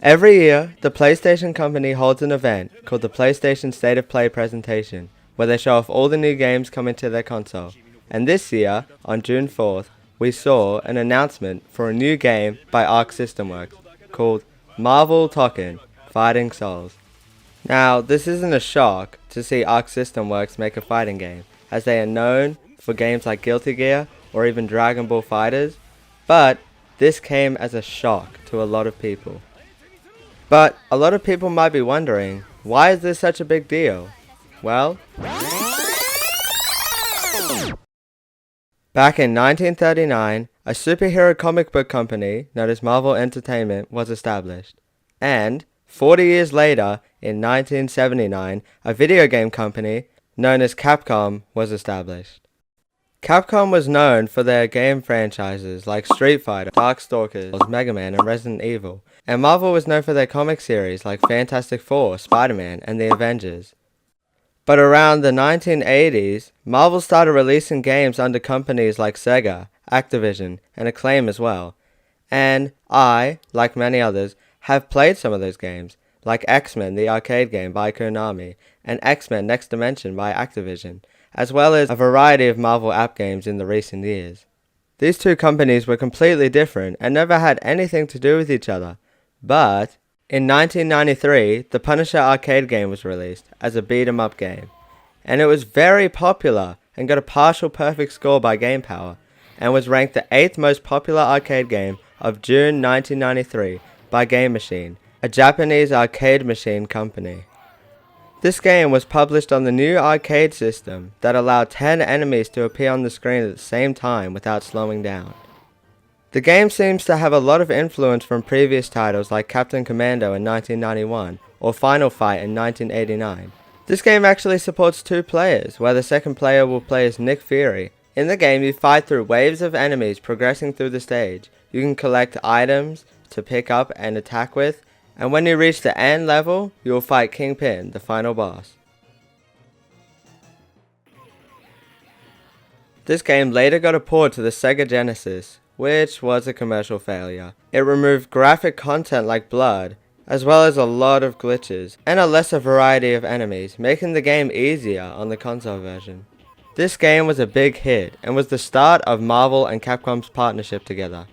Every year, the PlayStation Company holds an event called the PlayStation State of Play presentation, where they show off all the new games coming to their console. And this year, on June 4th, we saw an announcement for a new game by Arc System Works called Marvel Tōkon, Fighting Souls. Now, this isn't a shock to see Arc System Works make a fighting game, as they are known for games like Guilty Gear or even Dragon Ball FighterZ, but this came as a shock to a lot of people. But a lot of people might be wondering, why is this such a big deal? Well, back in 1939, a superhero comic book company known as Marvel Entertainment was established. And 40 years later, in 1979, a video game company known as Capcom was established. Capcom was known for their game franchises like Street Fighter, Darkstalkers, Mega Man, and Resident Evil. And Marvel was known for their comic series like Fantastic Four, Spider-Man, and the Avengers. But around the 1980s, Marvel started releasing games under companies like Sega, Activision, and Acclaim as well. And I, like many others, have played some of those games, like X-Men the arcade game by Konami, and X-Men Next Dimension by Activision, as well as a variety of Marvel app games in the recent years. These two companies were completely different and never had anything to do with each other. But in 1993, the Punisher arcade game was released as a beat-em-up game, and it was very popular and got a partial perfect score by GamePower, and was ranked the 8th most popular arcade game of June 1993 by Game Machine, a Japanese arcade machine company. This game was published on the new arcade system that allowed 10 enemies to appear on the screen at the same time without slowing down. The game seems to have a lot of influence from previous titles like Captain Commando in 1991 or Final Fight in 1989. This game actually supports 2 players, where the second player will play as Nick Fury. In the game, you fight through waves of enemies progressing through the stage. You can collect items to pick up and attack with, and when you reach the end level, you will fight Kingpin, the final boss. This game later got a port to the Sega Genesis, which was a commercial failure. It removed graphic content like blood, as well as a lot of glitches, and a lesser variety of enemies, making the game easier on the console version. This game was a big hit, and was the start of Marvel and Capcom's partnership together.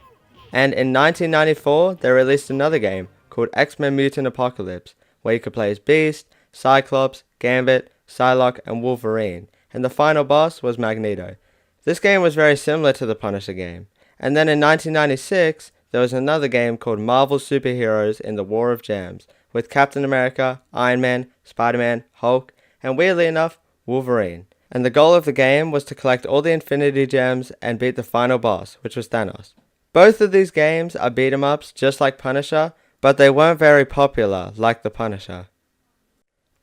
And in 1994, they released another game called X-Men Mutant Apocalypse, where you could play as Beast, Cyclops, Gambit, Psylocke, and Wolverine, and the final boss was Magneto. This game was very similar to the Punisher game. And then in 1996, there was another game called Marvel Superheroes in the War of Gems, with Captain America, Iron Man, Spider-Man, Hulk, and weirdly enough, Wolverine. And the goal of the game was to collect all the Infinity Gems and beat the final boss, which was Thanos. Both of these games are beat-em-ups just like Punisher, but they weren't very popular like the Punisher.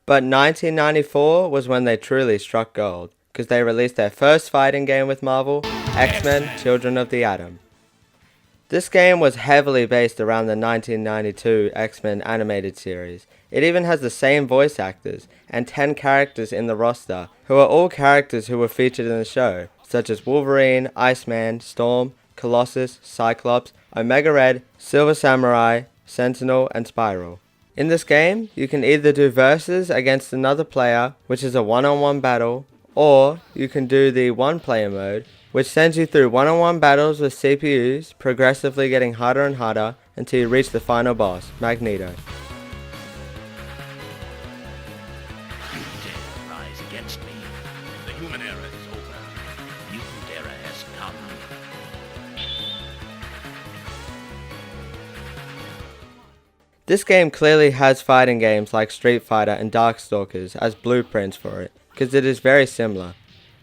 But 1994 was when they truly struck gold, because they released their first fighting game with Marvel, X-Men Children of the Atom. This game was heavily based around the 1992 X-Men animated series. It even has the same voice actors and 10 characters in the roster, who are all characters who were featured in the show, such as Wolverine, Iceman, Storm, Colossus, Cyclops, Omega Red, Silver Samurai, Sentinel, and Spiral. In this game, you can either do versus against another player, which is a one-on-one battle, or you can do the one-player mode, which sends you through one-on-one battles with CPUs, progressively getting harder and harder until you reach the final boss, Magneto. You dare rise against me. The human era is over. Mutant era has come. This game clearly has fighting games like Street Fighter and Darkstalkers as blueprints for it, because it is very similar.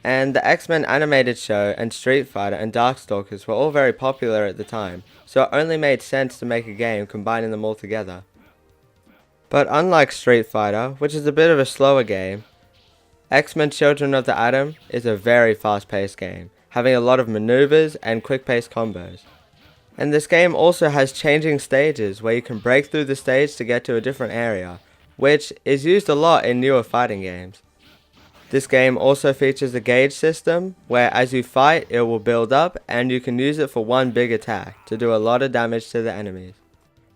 And the X-Men animated show and Street Fighter and Darkstalkers were all very popular at the time, so it only made sense to make a game combining them all together. But unlike Street Fighter, which is a bit of a slower game, X-Men Children of the Atom is a very fast-paced game, having a lot of maneuvers and quick-paced combos. And this game also has changing stages where you can break through the stage to get to a different area, which is used a lot in newer fighting games. This game also features a gauge system, where as you fight it will build up and you can use it for one big attack to do a lot of damage to the enemies.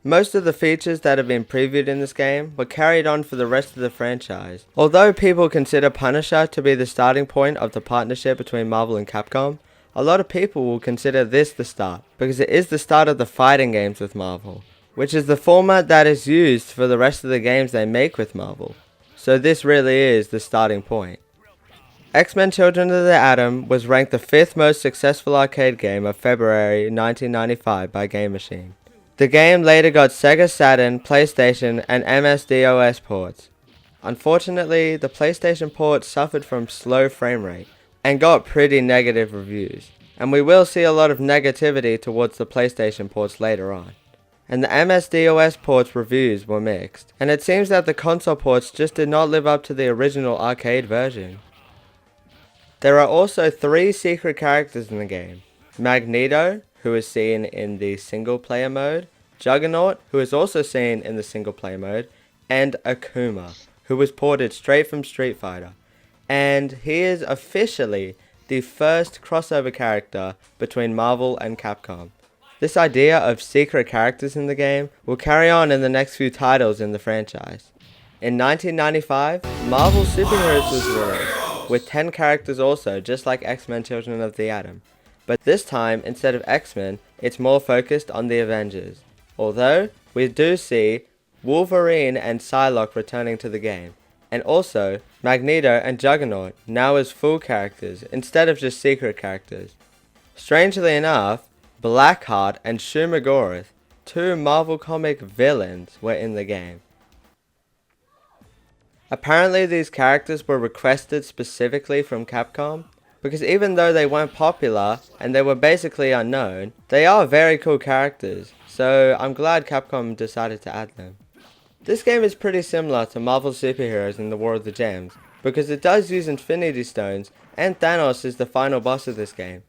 Most of the features that have been previewed in this game were carried on for the rest of the franchise. Although people consider Punisher to be the starting point of the partnership between Marvel and Capcom, a lot of people will consider this the start, because it is the start of the fighting games with Marvel, which is the format that is used for the rest of the games they make with Marvel. So this really is the starting point. X-Men Children of the Atom was ranked the 5th most successful arcade game of February 1995 by Game Machine. The game later got Sega Saturn, PlayStation, and MS-DOS ports. Unfortunately, the PlayStation port suffered from slow frame rate and got pretty negative reviews, and we will see a lot of negativity towards the PlayStation ports later on. And the MS-DOS ports reviews were mixed, and it seems that the console ports just did not live up to the original arcade version. There are also 3 secret characters in the game: Magneto, who is seen in the single player mode, Juggernaut, who is also seen in the single player mode, and Akuma, who was ported straight from Street Fighter. And he is officially the first crossover character between Marvel and Capcom. This idea of secret characters in the game will carry on in the next few titles in the franchise. In 1995, Marvel Super Heroes was released, with 10 characters also, just like X-Men Children of the Atom. But this time, instead of X-Men, it's more focused on the Avengers. Although, we do see Wolverine and Psylocke returning to the game, and also Magneto and Juggernaut now as full characters instead of just secret characters. Strangely enough, Blackheart and Shumagorath, 2 Marvel comic villains, were in the game. Apparently these characters were requested specifically from Capcom, because even though they weren't popular and they were basically unknown, they are very cool characters, so I'm glad Capcom decided to add them. This game is pretty similar to Marvel Super Heroes in the War of the Gems, because it does use Infinity Stones, and Thanos is the final boss of this game.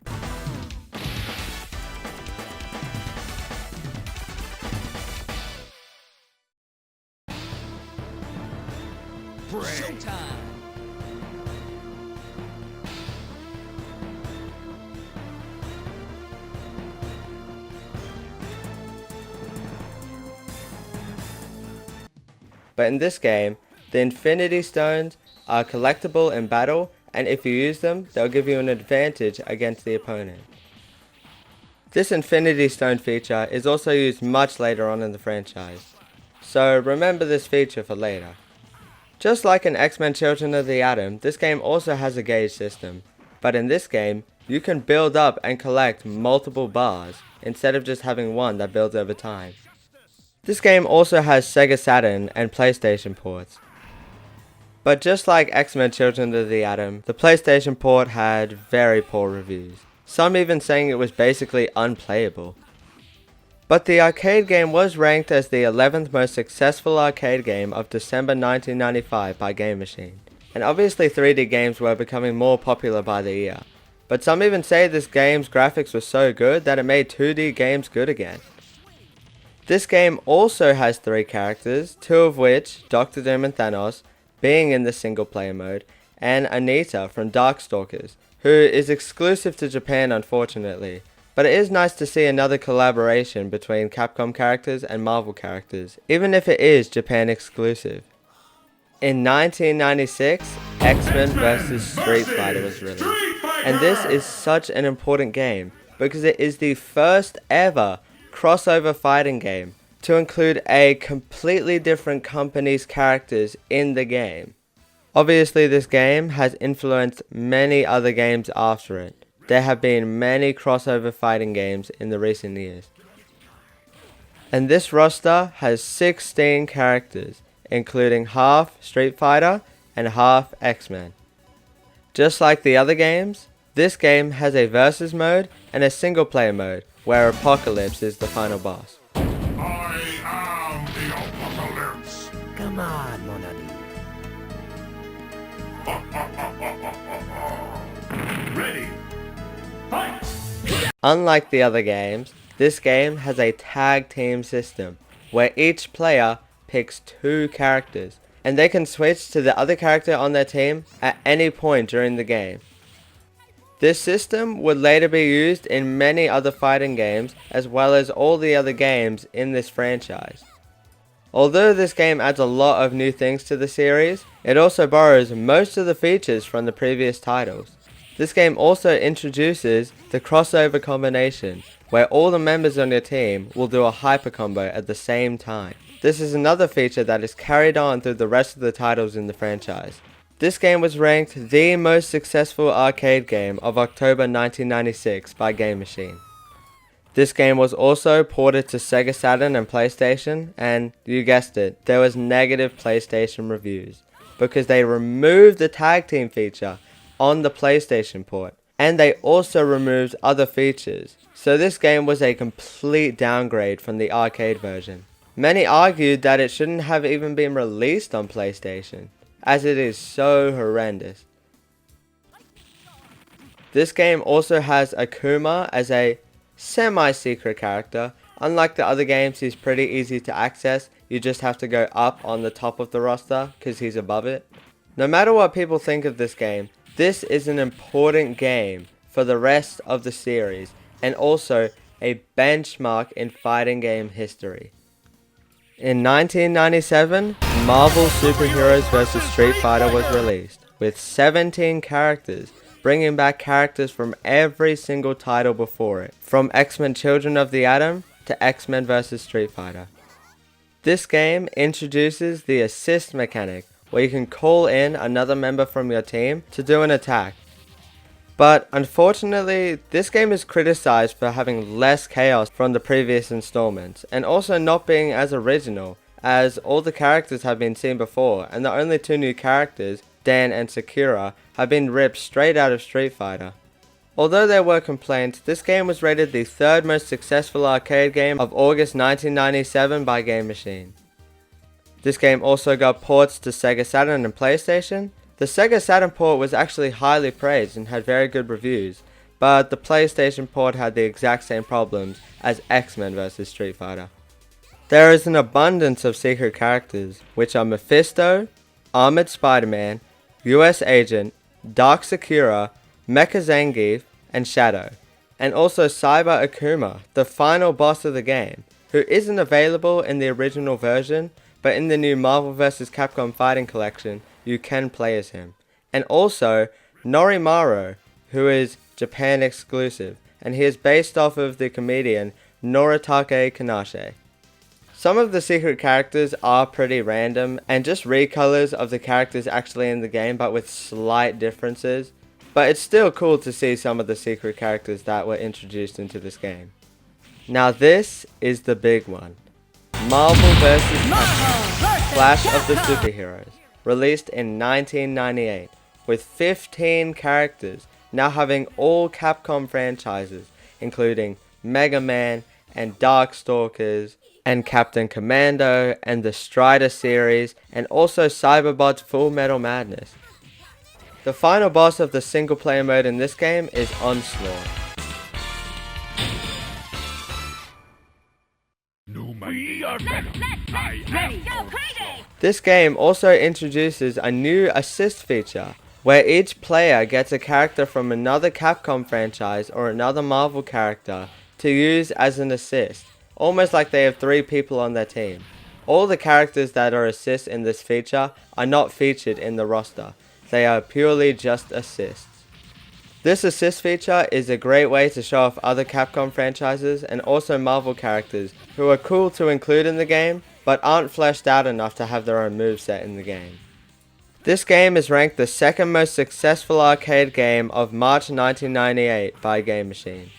Showtime! But in this game, the Infinity Stones are collectible in battle, and if you use them, they'll give you an advantage against the opponent. This Infinity Stone feature is also used much later on in the franchise, so remember this feature for later. Just like in X-Men Children of the Atom, this game also has a gauge system, but in this game, you can build up and collect multiple bars, instead of just having one that builds over time. This game also has Sega Saturn and PlayStation ports. But just like X-Men Children of the Atom, the PlayStation port had very poor reviews, some even saying it was basically unplayable. But the arcade game was ranked as the 11th most successful arcade game of December 1995 by Game Machine. And obviously 3D games were becoming more popular by the year. But some even say this game's graphics were so good that it made 2D games good again. This game also has 3 characters, 2 of which, Dr. Doom and Thanos, being in the single player mode, and Anita from Darkstalkers, who is exclusive to Japan unfortunately. But it is nice to see another collaboration between Capcom characters and Marvel characters, even if it is Japan exclusive. In 1996, X-Men vs. Street Fighter was released, and this is such an important game because it is the first ever crossover fighting game to include a completely different company's characters in the game. Obviously this game has influenced many other games after it. There have been many crossover fighting games in the recent years. And this roster has 16 characters, including half Street Fighter and half X-Men. Just like the other games, this game has a versus mode and a single player mode, where Apocalypse is the final boss. I am the Apocalypse. Come on, Monadi. Ready. Fight! Unlike the other games, this game has a tag team system, where each player picks 2 characters, and they can switch to the other character on their team at any point during the game. This system would later be used in many other fighting games as well as all the other games in this franchise. Although this game adds a lot of new things to the series, it also borrows most of the features from the previous titles. This game also introduces the crossover combination, where all the members on your team will do a hyper combo at the same time. This is another feature that is carried on through the rest of the titles in the franchise. This game was ranked the most successful arcade game of October 1996 by Game Machine. This game was also ported to Sega Saturn and PlayStation, and you guessed it, there was negative PlayStation reviews because they removed the tag team feature on the PlayStation port, and they also removed other features. So this game was a complete downgrade from the arcade version. Many argued that it shouldn't have even been released on PlayStation, as it is so horrendous. This game also has Akuma as a semi-secret character. Unlike the other games, he's pretty easy to access. You just have to go up on the top of the roster because he's above it. No matter what people think of this game, this is an important game for the rest of the series and also a benchmark in fighting game history. In 1997, Marvel Superheroes vs. Street Fighter was released, with 17 characters, bringing back characters from every single title before it, from X-Men Children of the Atom to X-Men vs. Street Fighter. This game introduces the assist mechanic, where you can call in another member from your team to do an attack. But unfortunately, this game is criticized for having less chaos from the previous installments, and also not being as original, as all the characters have been seen before, and the only two new characters, Dan and Sakura, have been ripped straight out of Street Fighter. Although there were complaints, this game was rated the third most successful arcade game of August 1997 by Game Machine. This game also got ports to Sega Saturn and PlayStation. The Sega Saturn port was actually highly praised and had very good reviews, but the PlayStation port had the exact same problems as X-Men vs. Street Fighter. There is an abundance of secret characters, which are Mephisto, Armored Spider-Man, US Agent, Dark Sakura, Mecha Zangief, and Shadow, and also Cyber Akuma, the final boss of the game, who isn't available in the original version, but in the new Marvel vs. Capcom Fighting Collection, you can play as him. And also, Norimaru, who is Japan exclusive, and he is based off of the comedian Noritake Kanase. Some of the secret characters are pretty random, and just recolors of the characters actually in the game, but with slight differences. But it's still cool to see some of the secret characters that were introduced into this game. Now this is the big one. Marvel vs. Capcom, Clash of the Superheroes, released in 1998, with 15 characters, now having all Capcom franchises, including Mega Man and Darkstalkers, and Captain Commando, and the Strider series, and also Cyberbot's Full Metal Madness. The final boss of the single player mode in this game is Onslaught. We are better. This game also introduces a new assist feature, where each player gets a character from another Capcom franchise or another Marvel character to use as an assist, almost like they have 3 people on their team. All the characters that are assists in this feature are not featured in the roster, they are purely just assists. This assist feature is a great way to show off other Capcom franchises and also Marvel characters who are cool to include in the game, but aren't fleshed out enough to have their own moveset in the game. This game is ranked the second most successful arcade game of March 1998 by Game Machine.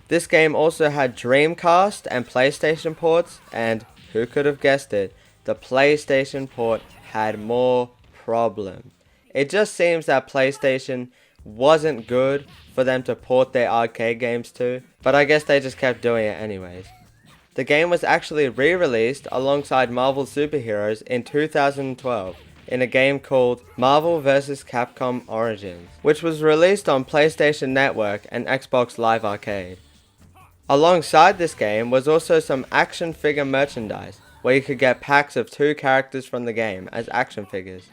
This game also had Dreamcast and PlayStation ports, and who could have guessed it, the PlayStation port had more problems. It just seems that PlayStation wasn't good for them to port their arcade games to, but I guess they just kept doing it anyways. The game was actually re-released alongside Marvel Superheroes in 2012 in a game called Marvel vs. Capcom Origins, which was released on PlayStation Network and Xbox Live Arcade. Alongside this game was also some action figure merchandise, where you could get packs of 2 characters from the game as action figures.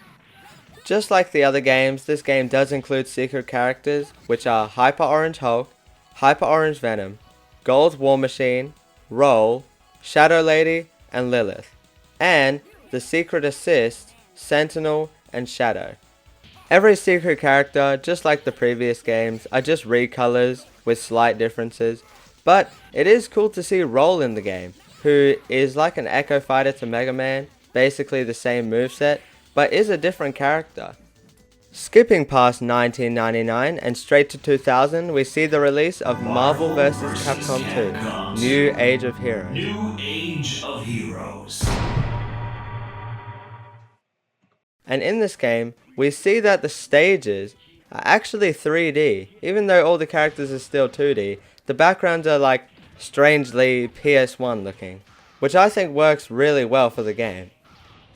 Just like the other games, this game does include secret characters, which are Hyper Orange Hulk, Hyper Orange Venom, Gold War Machine, Roll, Shadow Lady, and Lilith, and the secret assists, Sentinel and Shadow. Every secret character, just like the previous games, are just recolors with slight differences, but it is cool to see Roll in the game, who is like an Echo Fighter to Mega Man, basically the same moveset, but is a different character. Skipping past 1999 and straight to 2000, we see the release of Marvel vs. Capcom 2, New Age of Heroes. New Age of Heroes. And in this game, we see that the stages are actually 3D. Even though all the characters are still 2D, the backgrounds are like strangely PS1 looking, which I think works really well for the game.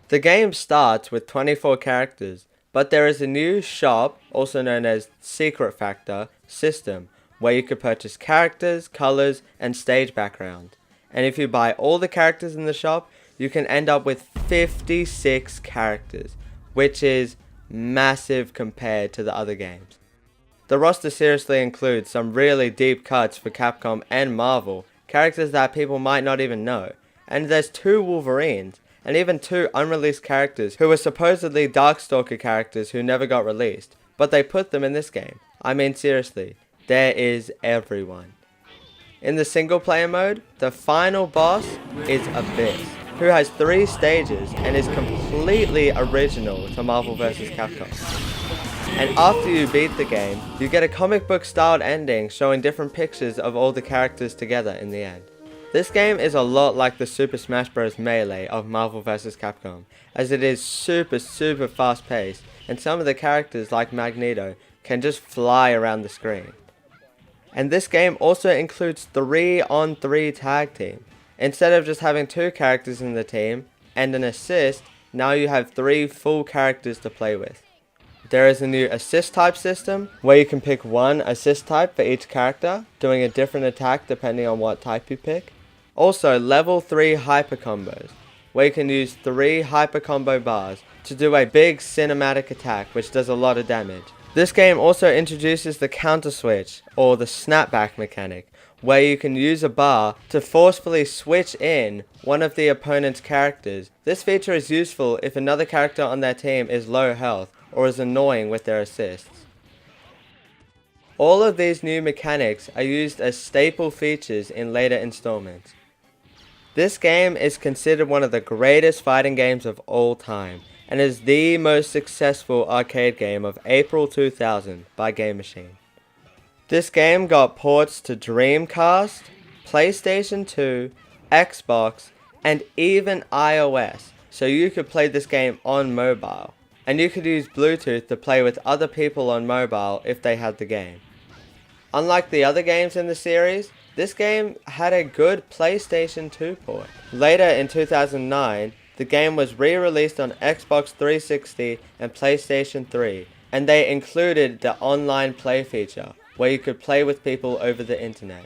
The game starts with 24 characters, but there is a new shop, also known as Secret Factor, system, where you could purchase characters, colors, and stage background. And if you buy all the characters in the shop, you can end up with 56 characters, which is massive compared to the other games. The roster seriously includes some really deep cuts for Capcom and Marvel, characters that people might not even know, and there's 2 Wolverines, and even 2 unreleased characters who were supposedly Darkstalker characters who never got released, but they put them in this game. I mean seriously, there is everyone. In the single player mode, the final boss is Abyss, who has 3 stages and is completely original to Marvel vs. Capcom. And after you beat the game, you get a comic book styled ending showing different pictures of all the characters together in the end. This game is a lot like the Super Smash Bros. Melee of Marvel vs. Capcom, as it is super fast paced, and some of the characters like Magneto can just fly around the screen. And this game also includes 3-on-3 tag team. Instead of just having 2 characters in the team and an assist, now you have 3 full characters to play with. There is a new assist type system, where you can pick 1 assist type for each character, doing a different attack depending on what type you pick. Also, level 3 hyper combos, where you can use 3 hyper combo bars to do a big cinematic attack which does a lot of damage. This game also introduces the counter switch, or the snapback mechanic, where you can use a bar to forcefully switch in one of the opponent's characters. This feature is useful if another character on their team is low health or is annoying with their assists. All of these new mechanics are used as staple features in later installments. This game is considered one of the greatest fighting games of all time, and is the most successful arcade game of April 2000 by Game Machine. This game got ports to Dreamcast, PlayStation 2, Xbox, and even iOS, so you could play this game on mobile. And you could use Bluetooth to play with other people on mobile if they had the game. Unlike the other games in the series, this game had a good PlayStation 2 port. Later in 2009, the game was re-released on Xbox 360 and PlayStation 3, and they included the online play feature, where you could play with people over the internet.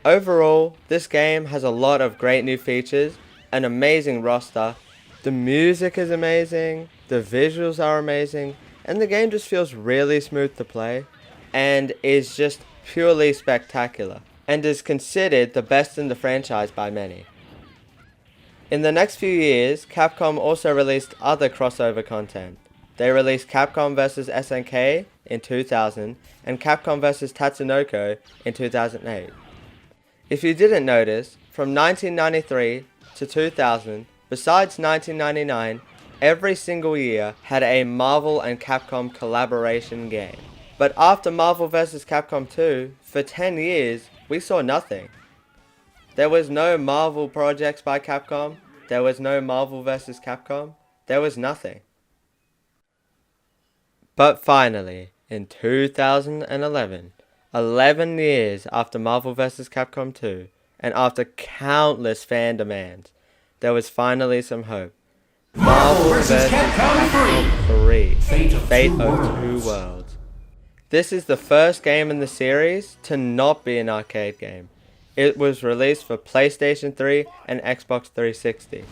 Overall, this game has a lot of great new features, an amazing roster, the music is amazing, the visuals are amazing, and the game just feels really smooth to play, and is just purely spectacular, and is considered the best in the franchise by many. In the next few years, Capcom also released other crossover content. They released Capcom vs SNK in 2000 and Capcom vs Tatsunoko in 2008. If you didn't notice, from 1993 to 2000, besides 1999, every single year had a Marvel and Capcom collaboration game. But after Marvel vs Capcom 2, for 10 years, we saw nothing. There was no Marvel projects by Capcom, there was no Marvel vs Capcom, there was nothing. But finally, in 2011, 11 years after Marvel vs Capcom 2, and after countless fan demands, there was finally some hope. Marvel vs Capcom 3, Fate of Two Worlds. This is the first game in the series to not be an arcade game. It was released for PlayStation 3 and Xbox 360.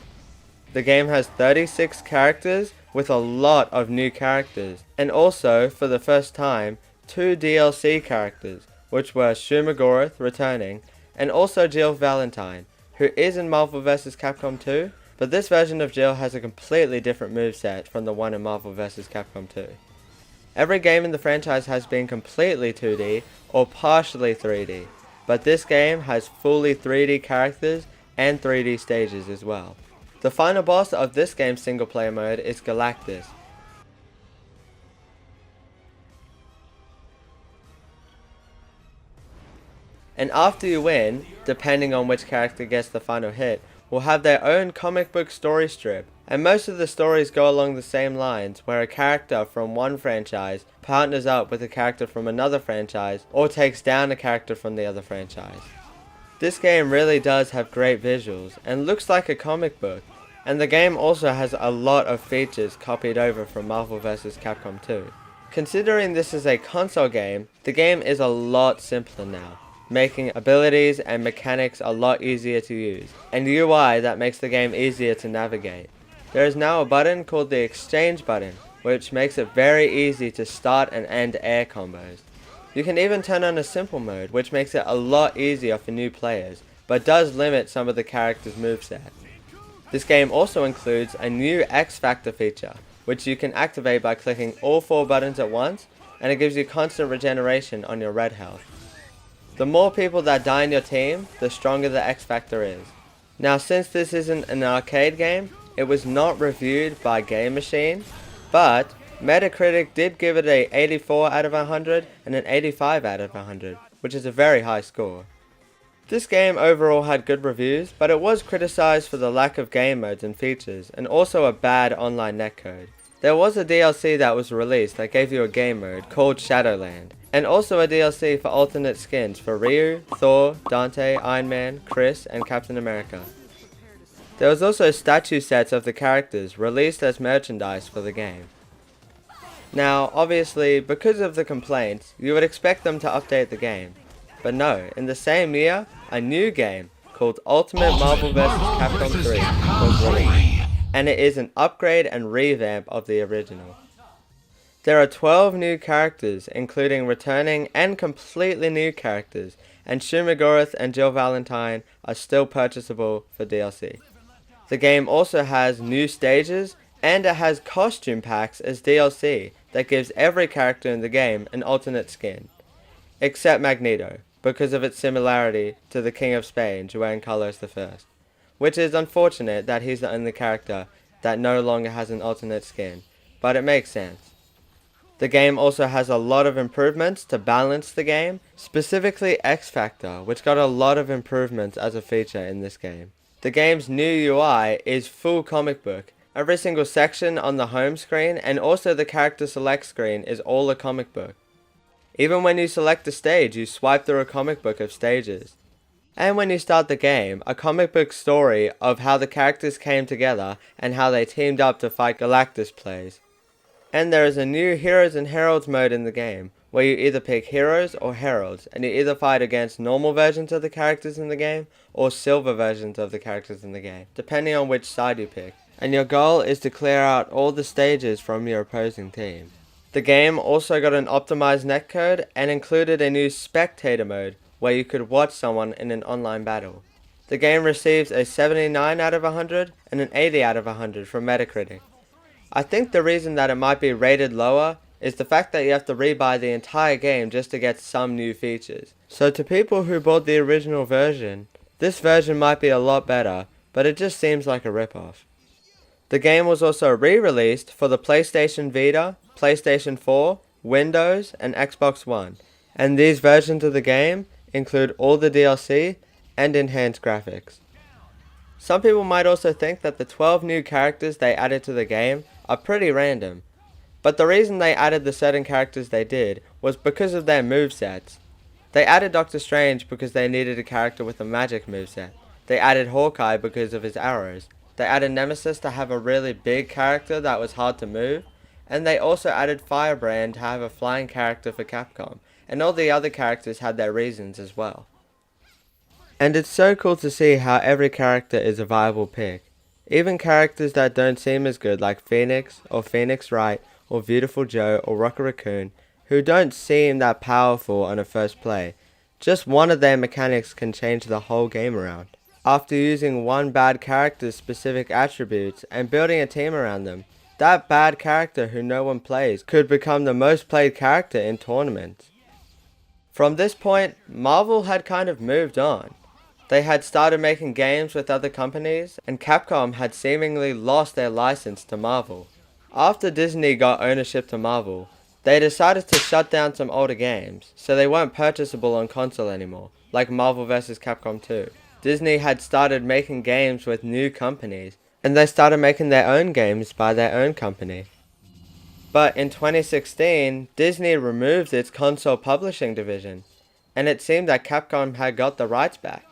The game has 36 characters with a lot of new characters, and also, for the first time, 2 DLC characters, which were Shumagorath returning, and also Jill Valentine, who is in Marvel vs. Capcom 2, but this version of Jill has a completely different moveset from the one in Marvel vs. Capcom 2. Every game in the franchise has been completely 2D or partially 3D, but this game has fully 3D characters and 3D stages as well. The final boss of this game's single player mode is Galactus. And after you win, depending on which character gets the final hit, will have their own comic book story strip. And most of the stories go along the same lines, where a character from one franchise partners up with a character from another franchise, or takes down a character from the other franchise. This game really does have great visuals, and looks like a comic book, and the game also has a lot of features copied over from Marvel vs. Capcom 2. Considering this is a console game, the game is a lot simpler now, making abilities and mechanics a lot easier to use, and UI that makes the game easier to navigate. There is now a button called the exchange button, which makes it very easy to start and end air combos. You can even turn on a simple mode, which makes it a lot easier for new players, but does limit some of the characters' moveset. This game also includes a new X Factor feature, which you can activate by clicking all 4 buttons at once, and it gives you constant regeneration on your red health. The more people that die in your team, the stronger the X Factor is. Now, since this isn't an arcade game, it was not reviewed by Game Machine, but Metacritic did give it a 84 out of 100 and an 85 out of 100, which is a very high score. This game overall had good reviews, but it was criticized for the lack of game modes and features, and also a bad online netcode. There was a DLC that was released that gave you a game mode called Shadowland, and also a DLC for alternate skins for Ryu, Thor, Dante, Iron Man, Chris, and Captain America. There was also statue sets of the characters released as merchandise for the game. Now, obviously, because of the complaints, you would expect them to update the game. But no, in the same year, a new game called Ultimate Marvel vs. Capcom 3 was released, and it is an upgrade and revamp of the original. There are 12 new characters, including returning and completely new characters, and Shumagorath and Jill Valentine are still purchasable for DLC. The game also has new stages, and it has costume packs as DLC that gives every character in the game an alternate skin, except Magneto, because of its similarity to the King of Spain, Juan Carlos I, which is unfortunate that he's the only character that no longer has an alternate skin, but it makes sense. The game also has a lot of improvements to balance the game, specifically X Factor, which got a lot of improvements as a feature in this game. The game's new UI is full comic book. Every single section on the home screen and also the character select screen is all a comic book. Even when you select a stage, you swipe through a comic book of stages. And when you start the game, a comic book story of how the characters came together and how they teamed up to fight Galactus plays. And there is a new Heroes and Heralds mode in the game, where you either pick heroes or heralds, and you either fight against normal versions of the characters in the game, or silver versions of the characters in the game, depending on which side you pick. And your goal is to clear out all the stages from your opposing team. The game also got an optimized netcode and included a new spectator mode where you could watch someone in an online battle. The game receives a 79 out of 100 and an 80 out of 100 from Metacritic. I think the reason that it might be rated lower is the fact that you have to rebuy the entire game just to get some new features. So to people who bought the original version, this version might be a lot better, but it just seems like a ripoff. The game was also re-released for the PlayStation Vita, PlayStation 4, Windows, and Xbox One, and these versions of the game include all the DLC and enhanced graphics. Some people might also think that the 12 new characters they added to the game are pretty random, but the reason they added the certain characters they did was because of their movesets. They added Doctor Strange because they needed a character with a magic moveset. They added Hawkeye because of his arrows. They added Nemesis to have a really big character that was hard to move, and they also added Firebrand to have a flying character for Capcom, and all the other characters had their reasons as well. And it's so cool to see how every character is a viable pick. Even characters that don't seem as good like Phoenix or Phoenix Wright or Beautiful Joe or Rocket Raccoon, who don't seem that powerful on a first play. Just one of their mechanics can change the whole game around. After using one bad character's specific attributes and building a team around them, that bad character who no one plays could become the most played character in tournaments. From this point, Marvel had kind of moved on. They had started making games with other companies, and Capcom had seemingly lost their license to Marvel. After Disney got ownership to Marvel, they decided to shut down some older games, so they weren't purchasable on console anymore, like Marvel vs. Capcom 2. Disney had started making games with new companies, and they started making their own games by their own company. But in 2016, Disney removed its console publishing division, and it seemed that Capcom had got the rights back.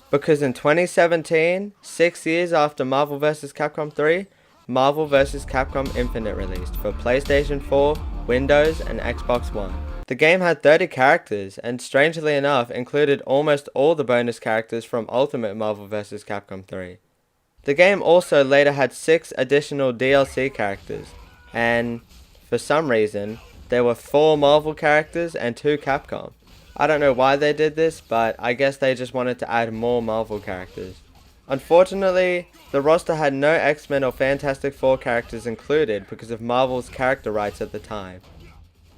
Because in 2017, 6 years after Marvel vs. Capcom 3, Marvel vs. Capcom Infinite released for PlayStation 4, Windows, and Xbox One. The game had 30 characters, and strangely enough included almost all the bonus characters from Ultimate Marvel vs. Capcom 3. The game also later had 6 additional DLC characters, and for some reason, there were 4 Marvel characters and 2 Capcom. I don't know why they did this, but I guess they just wanted to add more Marvel characters. Unfortunately, the roster had no X-Men or Fantastic Four characters included because of Marvel's character rights at the time.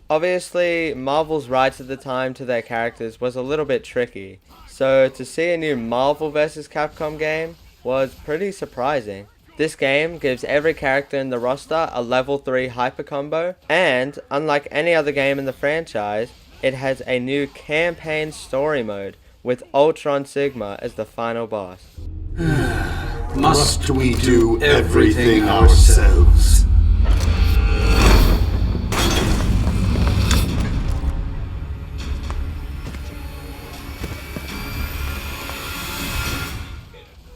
Obviously, Marvel's rights at the time to their characters was a little bit tricky, so to see a new Marvel vs. Capcom game was pretty surprising. This game gives every character in the roster a level 3 hyper combo, and unlike any other game in the franchise, it has a new campaign story mode with Ultron Sigma as the final boss. Must we do everything ourselves?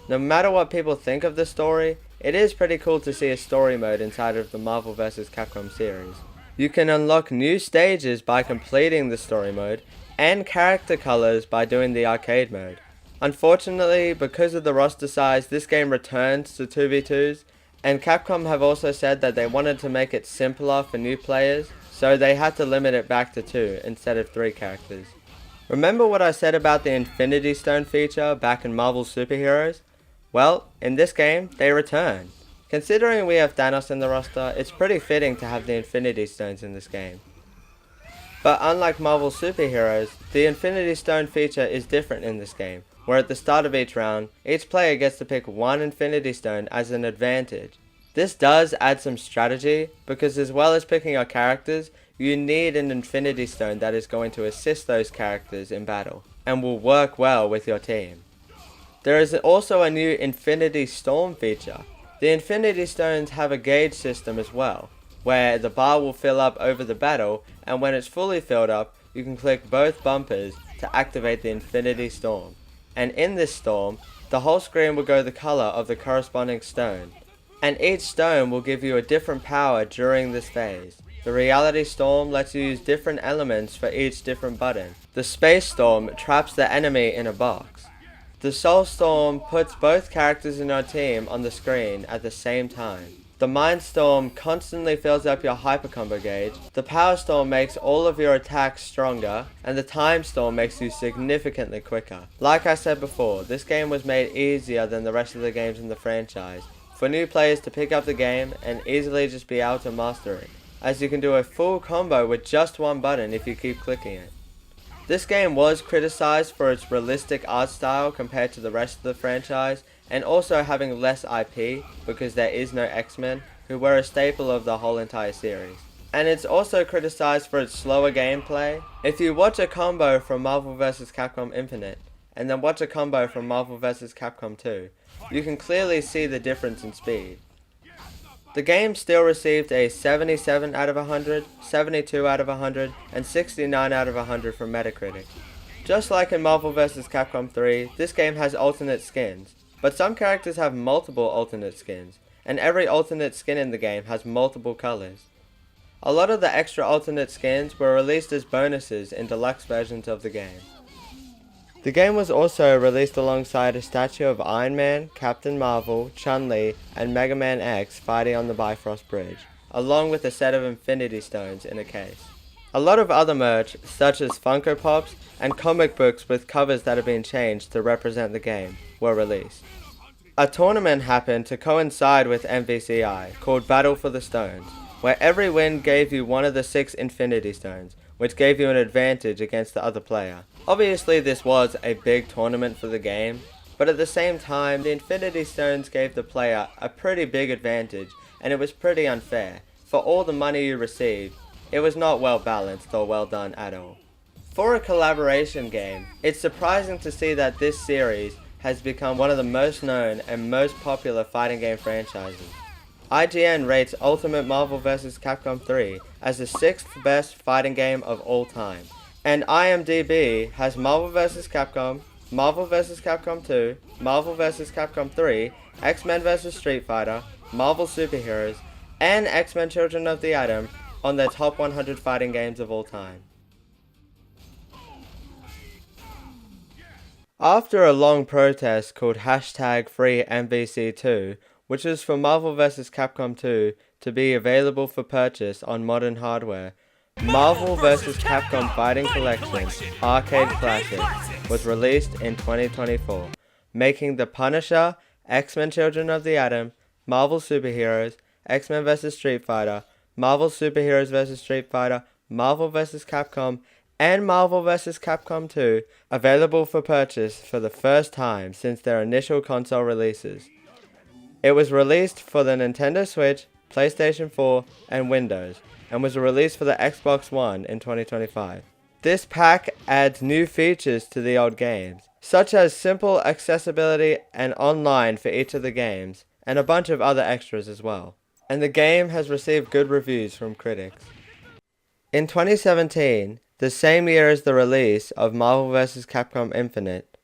No matter what people think of the story, it is pretty cool to see a story mode inside of the Marvel vs. Capcom series. You can unlock new stages by completing the story mode, and character colors by doing the arcade mode. Unfortunately, because of the roster size, this game returns to 2v2s, and Capcom have also said that they wanted to make it simpler for new players, so they had to limit it back to 2 instead of 3 characters. Remember what I said about the Infinity Stone feature back in Marvel Superheroes? Well, in this game, they return. Considering we have Thanos in the roster, it's pretty fitting to have the Infinity Stones in this game. But unlike Marvel Superheroes, the Infinity Stone feature is different in this game, where at the start of each round, each player gets to pick one Infinity Stone as an advantage. This does add some strategy, because as well as picking your characters, you need an Infinity Stone that is going to assist those characters in battle, and will work well with your team. There is also a new Infinity Storm feature. The Infinity Stones have a gauge system as well, where the bar will fill up over the battle, and when it's fully filled up, you can click both bumpers to activate the Infinity Storm. And in this storm, the whole screen will go the color of the corresponding stone. And each stone will give you a different power during this phase. The Reality Storm lets you use different elements for each different button. The Space Storm traps the enemy in a box. The Soul Storm puts both characters in your team on the screen at the same time. The Mind Storm constantly fills up your hyper combo gauge. The Power Storm makes all of your attacks stronger, and the Time Storm makes you significantly quicker. Like I said before, this game was made easier than the rest of the games in the franchise, for new players to pick up the game and easily just be able to master it, as you can do a full combo with just one button if you keep clicking it. This game was criticized for its realistic art style compared to the rest of the franchise, and also having less IP because there is no X-Men, who were a staple of the whole entire series. And it's also criticized for its slower gameplay. If you watch a combo from Marvel vs. Capcom Infinite, and then watch a combo from Marvel vs. Capcom 2, you can clearly see the difference in speed. The game still received a 77 out of 100, 72 out of 100, and 69 out of 100 from Metacritic. Just like in Marvel vs. Capcom 3, this game has alternate skins, but some characters have multiple alternate skins, and every alternate skin in the game has multiple colors. A lot of the extra alternate skins were released as bonuses in deluxe versions of the game. The game was also released alongside a statue of Iron Man, Captain Marvel, Chun-Li, and Mega Man X fighting on the Bifrost Bridge, along with a set of Infinity Stones in a case. A lot of other merch, such as Funko Pops and comic books with covers that have been changed to represent the game, were released. A tournament happened to coincide with MVCI, called Battle for the Stones, where every win gave you one of the 6 Infinity Stones, which gave you an advantage against the other player. Obviously this was a big tournament for the game, but at the same time the Infinity Stones gave the player a pretty big advantage, and it was pretty unfair. For all the money you received, it was not well balanced or well done at all. For a collaboration game, it's surprising to see that this series has become one of the most known and most popular fighting game franchises. IGN rates Ultimate Marvel vs. Capcom 3 as the 6th best fighting game of all time. And IMDb has Marvel vs. Capcom, Marvel vs. Capcom 2, Marvel vs. Capcom 3, X-Men vs. Street Fighter, Marvel Superheroes, and X-Men Children of the Atom on their top 100 fighting games of all time. After a long protest called #FreeMVC2, which is for Marvel vs. Capcom 2 to be available for purchase on modern hardware, Marvel vs. Capcom Fighting Collection Arcade Classic was released in 2024, making The Punisher, X-Men Children of the Atom, Marvel Superheroes, X-Men vs. Street Fighter, Marvel Superheroes vs. Street Fighter, Marvel vs. Capcom, and Marvel vs. Capcom 2 available for purchase for the first time since their initial console releases. It was released for the Nintendo Switch, PlayStation 4, and Windows, and was released for the Xbox One in 2025. This pack adds new features to the old games, such as simple accessibility and online for each of the games, and a bunch of other extras as well. And the game has received good reviews from critics. In 2017, the same year as the release of Marvel vs. Capcom Infinite,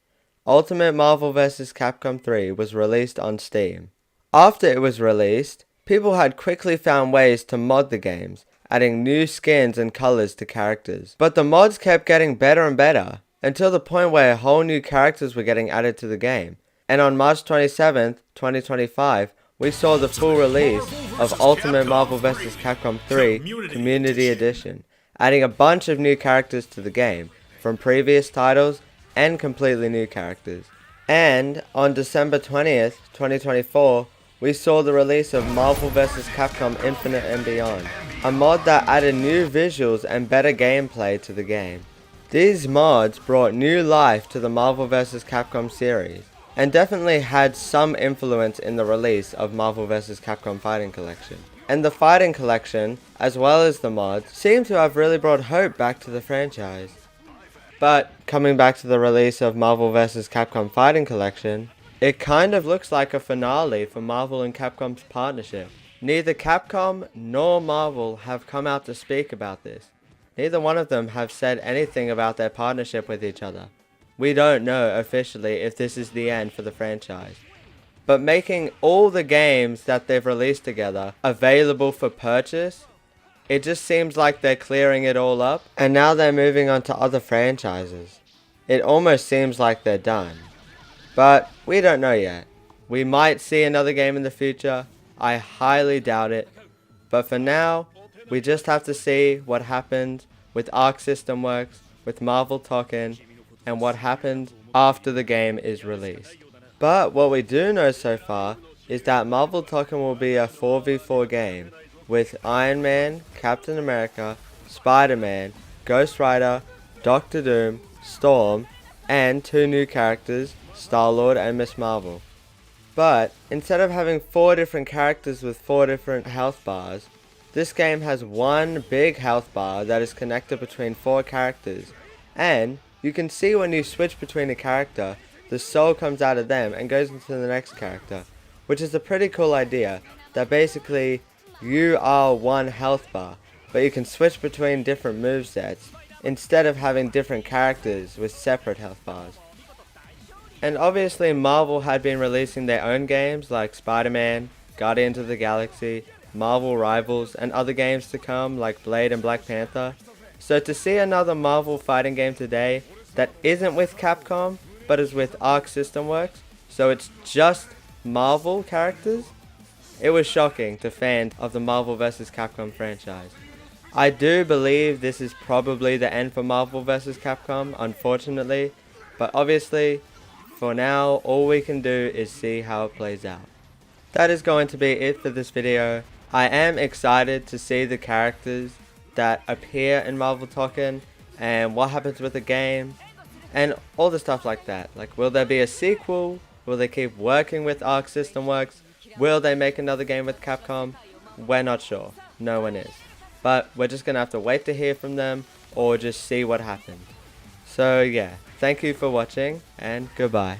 Ultimate Marvel vs. Capcom 3 was released on Steam. After it was released, people had quickly found ways to mod the games, adding new skins and colors to characters. But the mods kept getting better and better, until the point where whole new characters were getting added to the game. And on March 27th, 2025, we saw the full release of Ultimate Marvel vs. Capcom 3 Community Edition, adding a bunch of new characters to the game, from previous titles and completely new characters. And on December 20th, 2024, we saw the release of Marvel vs. Capcom Infinite and Beyond, a mod that added new visuals and better gameplay to the game. These mods brought new life to the Marvel vs. Capcom series, and definitely had some influence in the release of Marvel vs. Capcom Fighting Collection. And the Fighting Collection, as well as the mods, seem to have really brought hope back to the franchise. But coming back to the release of Marvel vs. Capcom Fighting Collection, it kind of looks like a finale for Marvel and Capcom's partnership. Neither Capcom nor Marvel have come out to speak about this. Neither one of them have said anything about their partnership with each other. We don't know officially if this is the end for the franchise. But making all the games that they've released together available for purchase, it just seems like they're clearing it all up, and now they're moving on to other franchises. It almost seems like they're done. But we don't know yet. We might see another game in the future. I highly doubt it. But for now, we just have to see what happens with Arc System Works, with Marvel Tōkon, and what happens after the game is released. But what we do know so far is that Marvel Tōkon will be a 4v4 game with Iron Man, Captain America, Spider-Man, Ghost Rider, Doctor Doom, Storm, and 2 new characters, Star-Lord and Miss Marvel. But instead of having 4 different characters with 4 different health bars, this game has one big health bar that is connected between 4 characters, and you can see when you switch between a character, the soul comes out of them and goes into the next character, which is a pretty cool idea, that basically you are one health bar, but you can switch between different movesets instead of having different characters with separate health bars. And obviously Marvel had been releasing their own games like Spider-Man, Guardians of the Galaxy, Marvel Rivals, and other games to come like Blade and Black Panther. So to see another Marvel fighting game today that isn't with Capcom, but is with Arc System Works, so it's just Marvel characters. It was shocking to fans of the Marvel vs. Capcom franchise. I do believe this is probably the end for Marvel vs. Capcom, unfortunately, but obviously, for now, all we can do is see how it plays out. That is going to be it for this video. I am excited to see the characters that appear in Marvel Tōkon and what happens with the game and all the stuff like that. Like, will there be a sequel? Will they keep working with Arc System Works? Will they make another game with Capcom? We're not sure. No one is. But we're just going to have to wait to hear from them or just see what happens. So yeah, thank you for watching and goodbye.